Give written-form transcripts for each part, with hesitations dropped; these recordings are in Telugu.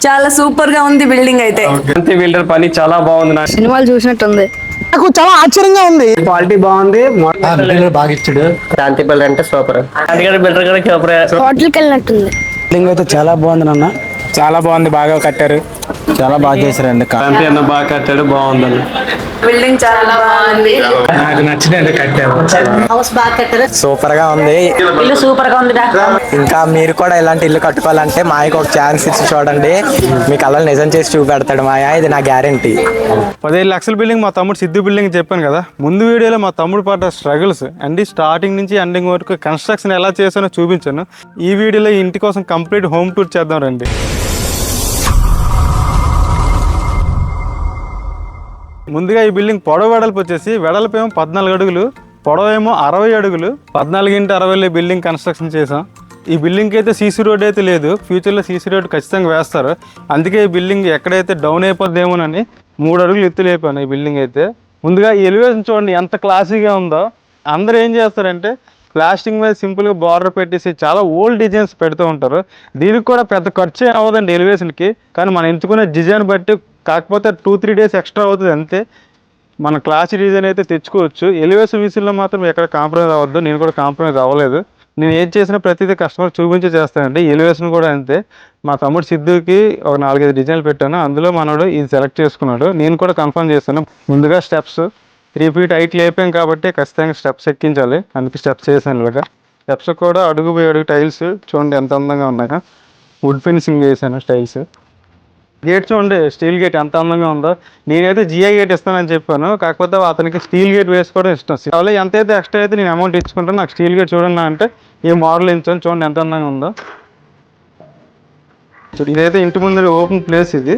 చాలా సూపర్ గా ఉంది బిల్డింగ్ అయితే. బిల్డర్ పని చాలా బాగుంది. నా సినిమాలు చూసినట్టుంది. నాకు చాలా ఆశ్చర్యంగా ఉంది. క్వాలిటీ బాగుంది. బాగా ఇచ్చాడు. శాంతి బిల్డర్ అంటే సూపర్. బిల్డర్ కూడా సూపర్. హోటల్కి వెళ్ళినట్టుంది. బిల్డింగ్ అయితే చాలా బాగుంది నాన్న. చాలా బాగుంది, బాగా కట్టారు, చాలా బాగా చేశారండి. శాంతి అన్న బాగా కట్టాడు, బాగుందండి. బిల్డింగ్ చాలా బాగుంది. నాకు నచ్చినట్టు కట్టారు. హౌస్ బాగా కట్టారు. సూపర్ గా ఉంది. ఇల్లు సూపర్ గా ఉంది. ఇంకా మీరు కూడా ఇలాంటి ఇల్లు కట్టుకోవాలంటే మాయకు ఒక ఛాన్స్ ఇచ్చి చూడండి. మీ కళలు నిజం చేసి చూపెడతాడు మాయ, ఇది నా గ్యారంటీ. 15 లక్షల బిల్డింగ్ మా తమ్ముడు సిద్ధు బిల్డింగ్ చెప్పాను కదా. ముందు వీడియోలో మా తమ్ముడు పడ్డ స్ట్రగుల్స్ అండ్ స్టార్టింగ్ నుంచి ఎండింగ్ వరకు కన్స్ట్రక్షన్ ఎలా చేసానో చూపించాను. ఈ వీడియోలో ఇంటి కోసం కంప్లీట్ హోమ్ టూర్ చేద్దాం రండి. ముందుగా ఈ బిల్డింగ్ పొడవు వెడల్పు వచ్చేసి వెడల్పేమో 14 అడుగులు, పొడవేమో 60 అడుగులు. 14x60 బిల్డింగ్ కన్స్ట్రక్షన్ చేసాం. ఈ బిల్డింగ్కి అయితే సీసీ రోడ్ అయితే లేదు. ఫ్యూచర్లో సీసీ రోడ్ ఖచ్చితంగా వేస్తారు. అందుకే ఈ బిల్డింగ్ ఎక్కడైతే డౌన్ అయిపోద్దేమోనని 3 అడుగులు ఎత్తు లేపాను ఈ బిల్డింగ్ అయితే. ముందుగా ఈ ఎలివేషన్ చూడండి ఎంత క్లాసీగా ఉందో. అందరూ ఏం చేస్తారంటే ప్లాస్టింగ్ మీద సింపుల్గా బార్డర్ పెట్టేసి చాలా ఓల్డ్ డిజైన్స్ పెడుతూ ఉంటారు. దీనికి కూడా పెద్ద ఖర్చు అవ్వదండి ఎలివేషన్కి. కానీ మనం ఎంచుకునే డిజైన్ బట్టి కాకపోతే 2-3 డేస్ ఎక్స్ట్రా అవుతుంది అంతే. మన క్లాస్ డిజైన్ అయితే తెచ్చుకోవచ్చు. ఎలివేషన్ విషయంలో మాత్రం ఎక్కడ కాంప్రమైజ్ అవ్వద్దు. నేను కూడా కాంప్రమైజ్ అవ్వలేదు. నేను ఏం చేసినా ప్రతిదీ కస్టమర్ చూపించి చేస్తానండి. ఎలివేషన్ కూడా అంతే. మా తమ్ముడు సిద్ధుకి ఒక 4-5 డిజైన్లు పెట్టాను. అందులో మనోడు ఇది సెలెక్ట్ చేసుకున్నాడు. నేను కూడా కన్ఫర్మ్ చేస్తాను. ముందుగా స్టెప్స్ 3 ఫీట్ హైట్ లేపాం కాబట్టి ఖచ్చితంగా స్టెప్స్ ఎక్కించాలి. అందుకే స్టెప్స్ వేసాను ఇలాగా. స్టెప్స్ కూడా అడుగు టైల్స్ చూడండి ఎంత అందంగా ఉన్నాయో. వుడ్ ఫినిషింగ్ వేసాను టైల్స్. గేట్ చూడండి స్టీల్ గేట్ ఎంత అందంగా ఉందో. నేనైతే జిఐ గేట్ ఇస్తానని చెప్పాను. కాకపోతే అతనికి స్టీల్ గేట్ వేసుకోవడం ఇష్టం. అలా ఎంతైతే ఎక్స్ట్రా అయితే నేను అమౌంట్ ఇచ్చుకుంటాను. నాకు స్టీల్ గేట్ చూడండి అంటే ఈ మోడల్ ఇచ్చాను. చూడండి ఎంత అందంగా ఉందో. ఇదైతే ఇంటి ముందు ఓపెన్ ప్లేస్. ఇది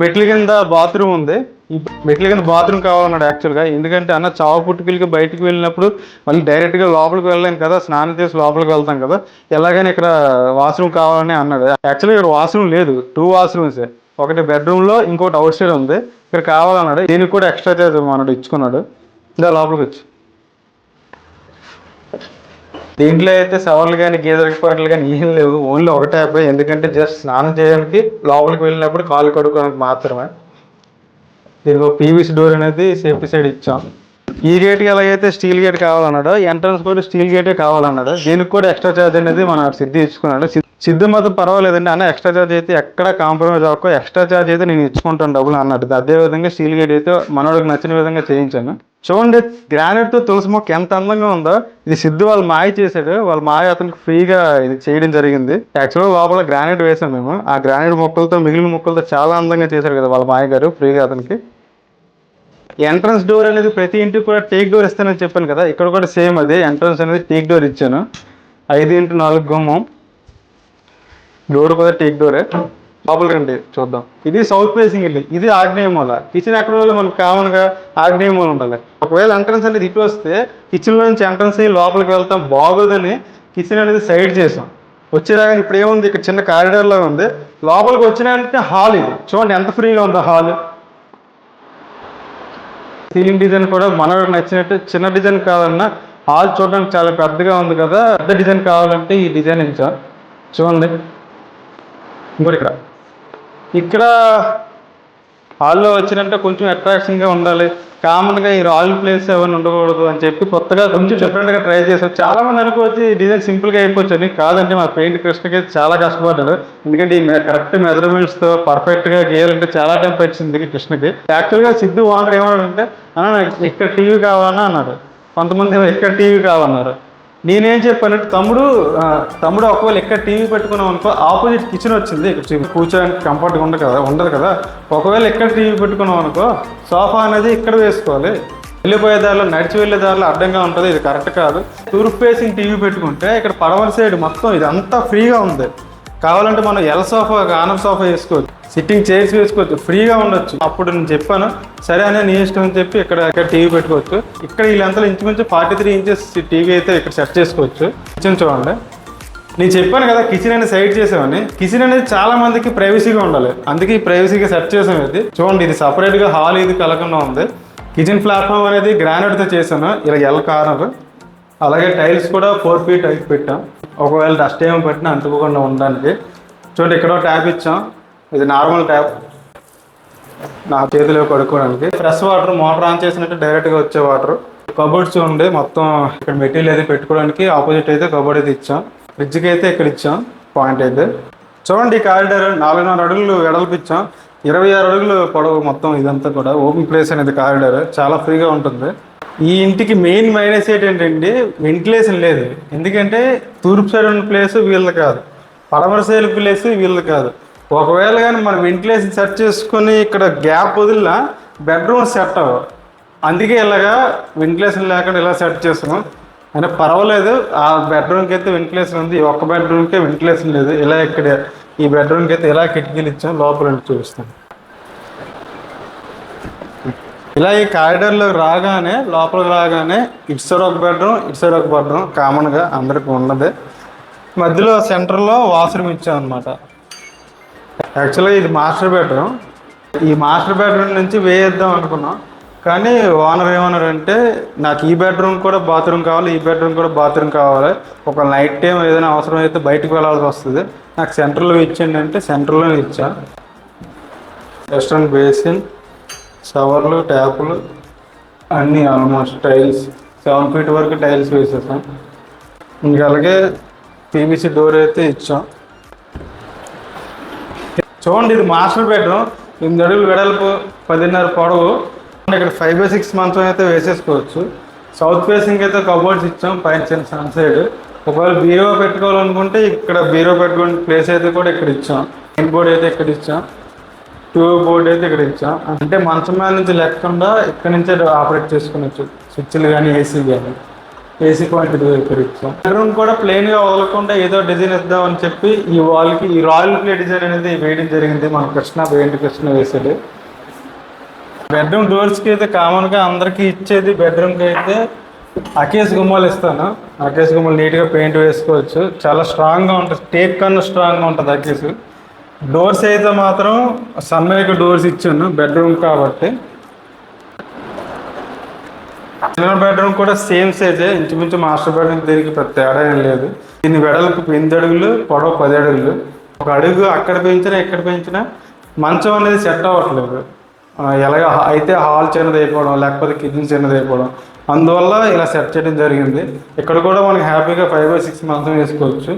మెట్ల కింద బాత్రూమ్ ఉంది. ఈ మెట్ల కింద బాత్రూమ్ కావాలన్నాడు యాక్చువల్గా. ఎందుకంటే అన్న చావు పుట్టుకెళ్ళి బయటికి వెళ్ళినప్పుడు మళ్ళీ డైరెక్ట్గా లోపలికి వెళ్ళలేం కదా, స్నానం చేసి లోపలికి వెళ్తాం కదా, ఎలాగైనా ఇక్కడ వాష్రూమ్ కావాలని అన్నాడు. యాక్చువల్గా ఇక్కడ వాష్రూమ్ లేదు, 2 వాష్రూమ్సే. ఒకటి బెడ్రూమ్లో, ఇంకోటి అవుట్ సైడ్ ఉంది. ఇక్కడ కావాలన్నాడు. దీనికి కూడా ఎక్స్ట్రా చార్జ్ మనడు ఇచ్చుకున్నాడు. ఇంకా లోపలికి వచ్చి దీంట్లో అయితే సవర్లు కానీ గీజర్ పాటలు కానీ ఏం లేవు. ఓన్లీ ఒక ట్యాప్. ఎందుకంటే జస్ట్ స్నానం చేయడానికి లోపలికి వెళ్ళినప్పుడు కాలు కడుక్కోవడానికి మాత్రమే. దీనికి ఒక పీవీసీ డోర్ అనేది సేఫ్టీ సైడ్ ఇచ్చాం. ఈ గేట్కి ఎలాగైతే స్టీల్ గేట్ కావాలన్నాడు, ఎంట్రన్స్ కూడా స్టీల్ గేటే కావాలన్నాడు. దీనికి కూడా ఎక్స్ట్రా ఛార్జ్ అనేది మన సిద్ధి ఇచ్చుకున్నాడు. సిద్ధు మాత్రం పర్వాలేదండి అన్న, ఎక్స్ట్రా ఛార్జ్ అయితే ఎక్కడ కాంప్రమైజ్ అవ్వకో, ఎక్స్ట్రా ఛార్జ్ అయితే నేను ఇచ్చుకుంటాను డబ్బులు అన్నాడు. అదేవిధంగా స్టీల్ గేట్ అయితే మనోడికి నచ్చిన విధంగా చేయించాను. చూడండి గ్రానైట్తో తులసి మొక్క ఎంత అందంగా ఉందో. ఇది సిద్ధు వాళ్ళు మాయ చేశాడు. వాళ్ళ మాయ అతనికి ఫ్రీగా ఇది చేయడం జరిగింది. యాక్చువల్గా లోపల గ్రానైట్ వేసాం మేము. ఆ గ్రానైట్ మొక్కలతో మిగిలిన మొక్కలతో చాలా అందంగా చేశారు కదా వాళ్ళ మాయ గారు ఫ్రీగా అతనికి. ఎంట్రన్స్ డోర్ అనేది ప్రతి ఇంటికి కూడా టేక్ డోర్ ఇస్తానని చెప్పాను కదా. ఇక్కడ కూడా సేమ్ అదే ఎంట్రన్స్ అనేది టేక్ డోర్ ఇచ్చాను. 5x4 గుమ్మం. డోర్ కూడా టేక్ డోరే. లోపలికి రండి చూద్దాం. ఇది సౌత్ ఫేసింగ్ ఇల్లు. ఇది ఆగ్నేయ మూల. కిచెన్ ఎక్కడ మనకు కామన్గా ఆగ్నేయ మూల ఉండాలి. ఒకవేళ ఎంట్రన్స్ అనేది ఇటు వస్తే కిచెన్లో నుంచి ఎంట్రన్స్ అయ్యి లోపలికి వెళ్తాం బాగోదని కిచెన్ అనేది సైడ్ చేసాం. వచ్చేలాగా ఇప్పుడు ఏముంది, ఇక్కడ చిన్న కారిడార్ లాగా ఉంది. లోపలికి వచ్చినాయంటే హాల్. ఇది చూడండి ఎంత ఫ్రీగా ఉందో హాల్. సీలింగ్ డిజైన్ కూడా మనకు నచ్చినట్టు చిన్న డిజైన్ కావాలన్నా హాల్ చూడడానికి చాలా పెద్దగా ఉంది కదా, పెద్ద డిజైన్ కావాలంటే ఈ డిజైన్ ఇచ్చాం. చూడండి ఇంకోటి ఇక్కడ హాల్లో వచ్చినట్టే కొంచెం అట్రాక్షన్గా ఉండాలి. కామన్గా ఈ రాయల్ ప్లేస్ ఎవరిని ఉండకూడదు అని చెప్పి కొత్తగా కొంచెం డిఫరెంట్గా ట్రై చేశారు. చాలా మంది అనుకోవచ్చు ఈ డిజైన్ సింపుల్గా అయిపోవచ్చు అని. కాదంటే మా పెయింట్ కృష్ణకి చాలా కష్టపడ్డాడు. ఎందుకంటే ఈ కరెక్ట్ మెజర్మెంట్స్తో పర్ఫెక్ట్గా గీయాలంటే చాలా టైం పట్టింది కృష్ణకి. యాక్చువల్గా సిద్ధు ఓనర్ ఏమన్నాడంటే అన్న నాకు ఇక్కడ టీవీ కావాలన్నా అన్నాడు. కొంతమంది ఇక్కడ టీవీ కావాలన్నారు. నేనేం చెప్పానంటే తమ్ముడు ఒకవేళ ఎక్కడ టీవీ పెట్టుకున్నాం అనుకో, ఆపోజిట్ కిచెన్ వచ్చింది. ఇక్కడ కూర్చోడానికి కంఫర్ట్గా ఉండదు కదా. ఒకవేళ ఎక్కడ టీవీ పెట్టుకున్నాం అనుకో, సోఫా అనేది ఇక్కడ వేసుకోవాలి. వెళ్ళిపోయే దారిలో నడిచి వెళ్ళే దారిలో అడ్డంగా ఉంటుంది. ఇది కరెక్ట్ కాదు. తూర్పు ఫేసింగ్ టీవీ పెట్టుకుంటే ఇక్కడ పడమర సైడ్ మొత్తం ఇదంతా ఫ్రీగా ఉంది. కావాలంటే మనం ఎల్ సోఫా ఆనర్ సోఫా వేసుకోవచ్చు, సిట్టింగ్ చైర్స్ వేసుకోవచ్చు, ఫ్రీగా ఉండొచ్చు. అప్పుడు నేను చెప్పాను సరే అనే నీ ఇష్టం అని చెప్పి ఇక్కడ టీవీ పెట్టుకోవచ్చు. ఇక్కడ వీళ్ళంతా ఇంచుమించు 43 ఇంచెస్ టీవీ అయితే ఇక్కడ సెట్ చేసుకోవచ్చు. కిచెన్ చూడండి, నేను చెప్పాను కదా కిచెన్ అనేది సైడ్ చేసామని. కిచెన్ అనేది చాలా మందికి ప్రైవసీగా ఉండాలి, అందుకే ఈ ప్రైవసీగా సెట్ చేసాం. ఇది చూడండి, ఇది సపరేట్గా హాల్ ఇది కలకుండా ఉంది. కిచెన్ ప్లాట్ఫామ్ అనేది గ్రానైట్తో చేశాను, ఇలా ఎల్ కార్నర్. అలాగే టైల్స్ కూడా 4 ఫీట్ హైట్ పెట్టాం, ఒకవేళ డస్ట్ ఏమో పెట్టినా అంటుకోకుండా ఉండడానికి. చూడండి ఇక్కడ ట్యాప్ ఇచ్చాం. ఇది నార్మల్ ట్యాప్ నా చేతిలో కడుక్కోవడానికి. ఫ్రెష్ వాటర్ మోటార్ ఆన్ చేసినట్టు డైరెక్ట్గా వచ్చే వాటర్. కబోర్డ్స్ ఉండే మొత్తం ఇక్కడ మెటీరియల్ అయితే పెట్టుకోవడానికి ఆపోజిట్ అయితే కబోర్డ్ అయితే ఇచ్చాం. ఫ్రిడ్జ్కి అయితే ఇక్కడ ఇచ్చాం పాయింట్ అయితే. చూడండి ఈ కారిడార్ 4.5 అడుగులు వెడల్పు ఇచ్చాం, 26 అడుగులు పొడవు. మొత్తం ఇదంతా కూడా ఓపెన్ ప్లేస్ అనేది కారిడార్ చాలా ఫ్రీగా ఉంటుంది. ఈ ఇంటికి మెయిన్ మైనస్ ఏంటంటే వెంటిలేషన్ లేదు. ఎందుకంటే తూర్పు సైడ్ ఉన్న ప్లేస్ వీళ్ళది కాదు, పడమర సైడ్ ప్లేస్ వీళ్ళది కాదు. ఒకవేళ కానీ మనం వెంటిలేషన్ సెట్ చేసుకొని ఇక్కడ గ్యాప్ వదిలినా బెడ్రూమ్ సెట్ అవ్వవు. అందుకే ఇలాగా వెంటిలేషన్ లేకుండా ఇలా సెట్ చేస్తున్నాం. అయినా పర్వాలేదు, ఆ బెడ్రూమ్కి అయితే వెంటిలేషన్ ఉంది, ఈ ఒక్క బెడ్రూమ్కే వెంటిలేషన్ లేదు. ఇలా ఇక్కడ ఈ బెడ్రూమ్కి అయితే ఇలా కిటికీలు ఇచ్చాం. లోపల చూపిస్తాను. ఇలా ఈ కారిడార్లో రాగానే లోపలికి రాగానే ఇటు సైడ్ ఒక బెడ్రూమ్, ఇటు సైడ్ ఒక బెడ్రూమ్ కామన్గా అందరికి ఉన్నది. మధ్యలో సెంటర్లో వాష్రూమ్ ఇచ్చాం అనమాట. యాక్చువల్గా ఇది మాస్టర్ బెడ్రూమ్. ఈ మాస్టర్ బెడ్రూమ్ నుంచి వేయేద్దాం అనుకున్నాం, కానీ ఓనర్ ఏమన్నారంటే నాకు ఈ బెడ్రూమ్ కూడా బాత్రూమ్ కావాలి, ఈ బెడ్రూమ్ కూడా బాత్రూమ్ కావాలి, ఒక నైట్ టైం ఏదైనా అవసరం అయితే బయటకు వెళ్ళాల్సి వస్తుంది, నాకు సెంటర్లో ఇచ్చిండి అంటే సెంటర్లోనే ఇచ్చా. వెస్ట్రన్ బేసిన్, షవర్లు, ట్యాపులు అన్నీ ఆల్మోస్ట్ టైల్స్ 7 ఫీట్ వరకు టైల్స్ వేసేసాం. ఇంకా అలాగే పీవీసీ డోర్ అయితే ఇచ్చాం. చూడండి ఇది మాస్టర్ బెడ్రూమ్, 8 అడుగులు వెడల్పు, 10.5 పొడవు. ఇక్కడ 5/6 మంచం అయితే వేసేసుకోవచ్చు. సౌత్ ఫేసింగ్ అయితే కబోర్డ్స్ ఇచ్చాం, పైన చిన్న సన్ సైడ్. ఒకవేళ బీరో పెట్టుకోవాలనుకుంటే ఇక్కడ బీరో పెట్టుకునే ప్లేస్ అయితే కూడా ఇక్కడ ఇచ్చాం. మెయిన్ బోర్డ్ అయితే ఇక్కడ ఇచ్చాం, ట్యూబ్ బోర్డ్ అయితే ఇక్కడ ఇచ్చాం. అంటే మంచం మీద నుంచి లేకుండా ఇక్కడ నుంచే ఆపరేట్ చేసుకునొచ్చు, స్విచ్లు కానీ ఏసీ కానీ. ఏసీ పాయింట్ ఇక్కడ ఇచ్చాం. బెడ్రూమ్ కూడా ప్లెయిన్గా వదలకుండా ఏదో డిజైన్ ఇద్దాం అని చెప్పి ఈ వాల్కి ఈ రాయల్ ప్లే డిజైన్ అనేది వేయడం జరిగింది. మన కృష్ణ వేసాడు. బెడ్రూమ్ డోర్స్కి అయితే కామన్గా అందరికీ ఇచ్చేది, బెడ్రూమ్కి అయితే అకేస్ గుమ్మాలు ఇస్తాను. అకేస్ గుమ్మాలు నీట్గా పెయింట్ వేసుకోవచ్చు, చాలా స్ట్రాంగ్గా ఉంటుంది, టేక్ కన్నా స్ట్రాంగ్గా ఉంటుంది అకేస్. డోర్స్ అయితే మాత్రం సన్మైక్ డోర్స్ ఇచ్చాను బెడ్రూమ్ కాబట్టి. చిన్న బెడ్రూమ్ కూడా సేమ్ సైజే, ఇంచుమించు మాస్టర్ బెడ్రూమ్ దీనికి పెద్ద తేడా ఏం లేదు. దీని వెడల్పు 8 అడుగులు, పొడవు 10 అడుగులు. ఒక అడుగు అక్కడ పెంచినా ఇక్కడ పెంచినా మంచం అనేది సెట్ అవ్వట్లేదు. ఎలాగ అయితే హాల్ చిన్నది అయిపోవడం, లేకపోతే కిచెన్ చిన్నది అయిపోవడం, అందువల్ల ఇలా సెట్ చేయడం జరిగింది. ఇక్కడ కూడా మనకి హ్యాపీగా 5/6 మంచం వేసుకోవచ్చు.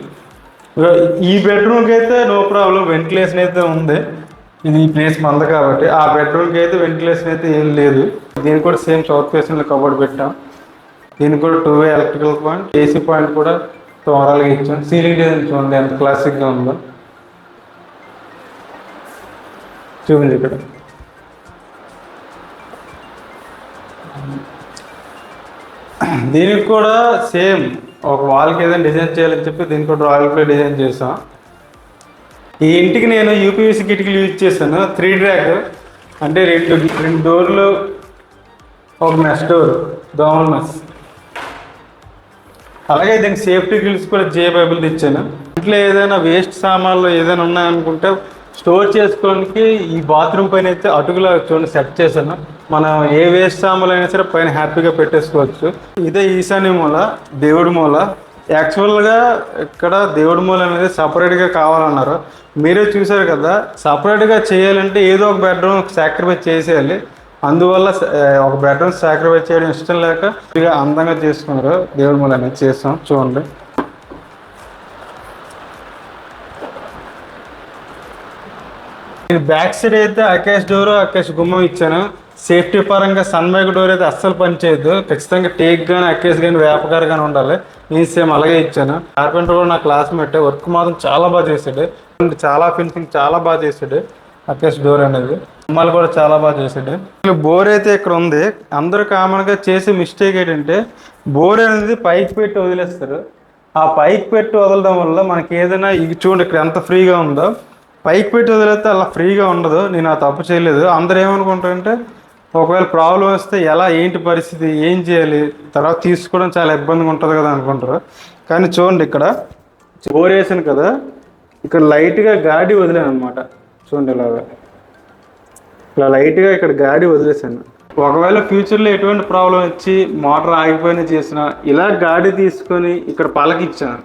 ఈ బెడ్రూమ్కి అయితే నో ప్రాబ్లం, వెంటిలేషన్ అయితే ఉంది. ఇది ఈ ప్లేస్ మంద కాబట్టి. ఆ బెడ్రూమ్కి అయితే వెంటిలేషన్ అయితే ఏం లేదు. దీనికి కూడా సేమ్ సౌత్ ఫేసింగ్లో కబోర్డ్ పెట్టాం. దీనికి కూడా 2-వే ఎలక్ట్రికల్ పాయింట్, ఏసీ పాయింట్ కూడా ఓవరాల్గా ఇచ్చాం. సీలింగ్ డిజైన్ చూడండి ఎంత క్లాసిక్గా ఉందో. చూపింది ఇక్కడ. దీనికి కూడా సేమ్ ఒక వాల్కి ఏదైనా డిజైన్ చేయాలని చెప్పి దీనికి కూడా రాయల్ ప్లే డిజైన్ చేసాం. ఈ ఇంటికి నేను యూపీవీసీ కిటికీలు యూజ్ చేశాను. 3 డ్రాక్ అంటే రెండు డోర్లు, ఒక మెష్ డోర్, దోమల మెష్. అలాగే దీనికి సేఫ్టీ గిల్స్ కూడా జే బైబుల్ ఇచ్చాను. ఇంట్లో ఏదైనా వేస్ట్ సామాన్లు ఏదైనా ఉన్నాయనుకుంటే స్టోర్ చేసుకోవడానికి ఈ బాత్రూమ్ పైన అయితే అటుకులా చూడండి సెట్ చేశాను. మనం ఏ వేస్ట్ సామాన్లు అయినా సరే పైన హ్యాపీగా పెట్టేసుకోవచ్చు. ఇదే ఈశాన్య మూల, దేవుడి మూల. యాక్చువల్గా ఇక్కడ దేవుడి మూల అనేది సపరేట్గా కావాలన్నారు. మీరే చూసారు కదా, సపరేట్గా చేయాలంటే ఏదో ఒక బెడ్రూమ్ సాక్రిఫైస్ చేసేయాలి. అందువల్ల ఒక బెడ్రూమ్ సాక్రిఫైస్ చేయడం ఇష్టం లేక ఇక అందంగా చేసుకున్నారు. దేవుడి మూల అనేది చేస్తాం చూడండి. బ్యాక్ సైడ్ అయితే అకేష్ డోర్, అకేష్ గుమ్మం ఇచ్చాను. సేఫ్టీ పరంగా సన్మైక్ డోర్ అయితే అస్సలు పనిచేయద్దు, ఖచ్చితంగా టేక్ కానీ అకేష్ కానీ వేపకారు కానీ ఉండాలి. నేను సేమ్ అలాగే ఇచ్చాను. కార్పెంటర్ కూడా నా క్లాస్మేట్, వర్క్ మాత్రం చాలా బాగా చేశాడు, చాలా ఫినిషింగ్ చాలా బాగా చేశాడు. అకేష్ డోర్ అనేది గుమ్మాలు కూడా చాలా బాగా చేశాడు. బోర్ అయితే ఇక్కడ ఉంది. అందరూ కామన్గా చేసే మిస్టేక్ ఏంటంటే బోర్ అనేది పైకి పెట్టి వదిలేస్తారు. ఆ పైకి పెట్టి వదలడం వల్ల మనకి ఏదైనా ఇది చూడండి ఇక్కడ ఎంత ఫ్రీగా ఉందో, పైకి పెట్టి వదిలేస్తే అలా ఫ్రీగా ఉండదు. నేను ఆ తప్పు చేయలేదు. అందరూ ఏమనుకుంటారంటే ఒకవేళ ప్రాబ్లం వస్తే ఎలా ఏంటి పరిస్థితి, ఏం చేయాలి, తర్వాత తీసుకోవడం చాలా ఇబ్బందిగా ఉంటుంది కదా అనుకుంటారు. కానీ చూడండి ఇక్కడ బోర్ వేసాను కదా, ఇక్కడ లైట్గా గాడి వదిలేను అనమాట. చూడండి ఇలా లైట్గా ఇక్కడ గాడి వదిలేసాను. ఒకవేళ ఫ్యూచర్లో ఎటువంటి ప్రాబ్లం వచ్చి మోటార్ ఆగిపోయినా చేసినా ఇలా గాడి తీసుకొని ఇక్కడ పలకిచ్చాను.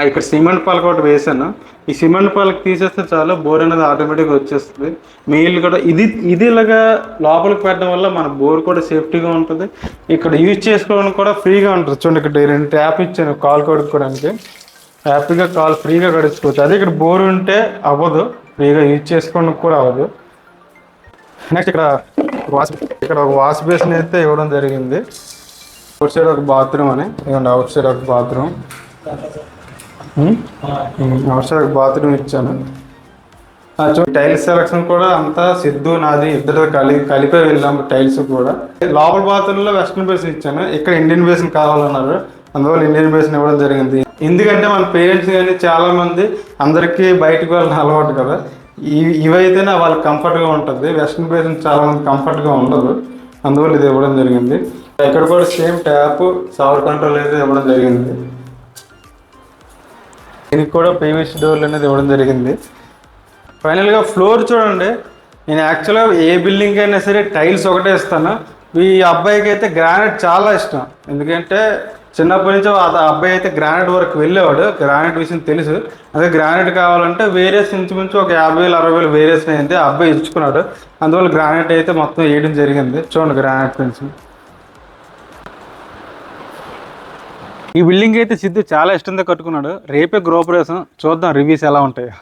ఇక్కడ సిమెంట్ పలక ఒకటి వేసాను. ఈ సిమెంట్ పలక తీసేస్తే చాలు బోర్ అనేది ఆటోమేటిక్గా వచ్చేస్తుంది. మీ ఇల్లు కూడా ఇది ఇలాగా లోపలికి పెట్టడం వల్ల మన బోర్ కూడా సేఫ్టీగా ఉంటుంది. ఇక్కడ యూజ్ చేసుకోవడానికి కూడా ఫ్రీగా ఉంటుంది. చూడండి ఇక్కడ 2 ట్యాప్ ఇచ్చాను కాలు కడుక్కోవడానికి. హ్యాపీగా కాలు ఫ్రీగా కడుక్కోవచ్చు. అదే ఇక్కడ బోర్ ఉంటే అవ్వదు, ఫ్రీగా యూజ్ చేసుకోవడానికి కూడా అవ్వదు. నెక్స్ట్ ఇక్కడ ఒక వాష్ బేసిన్ అయితే ఇవ్వడం జరిగింది. అవుట్ సైడ్ ఒక బాత్రూమ్ అని ఇవ్వండి. అవుట్ సైడ్ ఒక బాత్రూమ్ ఇచ్చాను. టైల్స్ సెలక్షన్ కూడా అంతా సిద్ధు నాది ఇద్దరు కలిపే వెళ్ళాము. టైల్స్ కూడా లోపల బాత్రూంలో వెస్ట్రన్ బేసిన్ ఇచ్చాను. ఇక్కడ ఇండియన్ బేసిన్ కావాలన్నారు, అందువల్ల ఇండియన్ బేసిన్ ఇవ్వడం జరిగింది. ఎందుకంటే మన పేరెంట్స్ కానీ చాలా మంది అందరికీ బయటకు వెళ్ళిన అలవాటు కదా, ఇవైతేనే వాళ్ళకి కంఫర్ట్గా ఉంటుంది. వెస్ట్రన్ బేసిన్ చాలా మంది కంఫర్ట్గా ఉండదు, అందువల్ల ఇది ఇవ్వడం జరిగింది. ఇక్కడ కూడా సేమ్ ట్యాప్ షవర్ కంట్రోల్ అయితే ఇవ్వడం జరిగింది. దీనికి కూడా పీవీసీ డోర్లు అనేది ఇవ్వడం జరిగింది. ఫైనల్గా ఫ్లోర్ చూడండి. నేను యాక్చువల్గా ఏ బిల్డింగ్ అయినా సరే టైల్స్ ఒకటే ఇస్తాను. ఈ అబ్బాయికి అయితే గ్రానైట్ చాలా ఇష్టం. ఎందుకంటే చిన్నప్పటి నుంచి ఆ అబ్బాయి అయితే గ్రానైట్ వరకు వెళ్ళేవాడు. గ్రానైట్ విషయం తెలుసు. అదే గ్రానైట్ కావాలంటే వేరియస్ ఇంచుమించు ఒక 50,000-60,000 వేరియస్ అయింది. ఆ అబ్బాయి ఇచ్చుకున్నాడు, అందువల్ల గ్రానైట్ అయితే మొత్తం వేయడం జరిగింది. చూడండి గ్రానైట్ పెన్సిల్. ఈ బిల్డింగ్ అయితే సిద్ధు చాలా ఇష్టంతో కట్టుకున్నాడు. రేపే గృహప్రవేశం, చూద్దాం రివ్యూస్ ఎలా ఉంటాయో.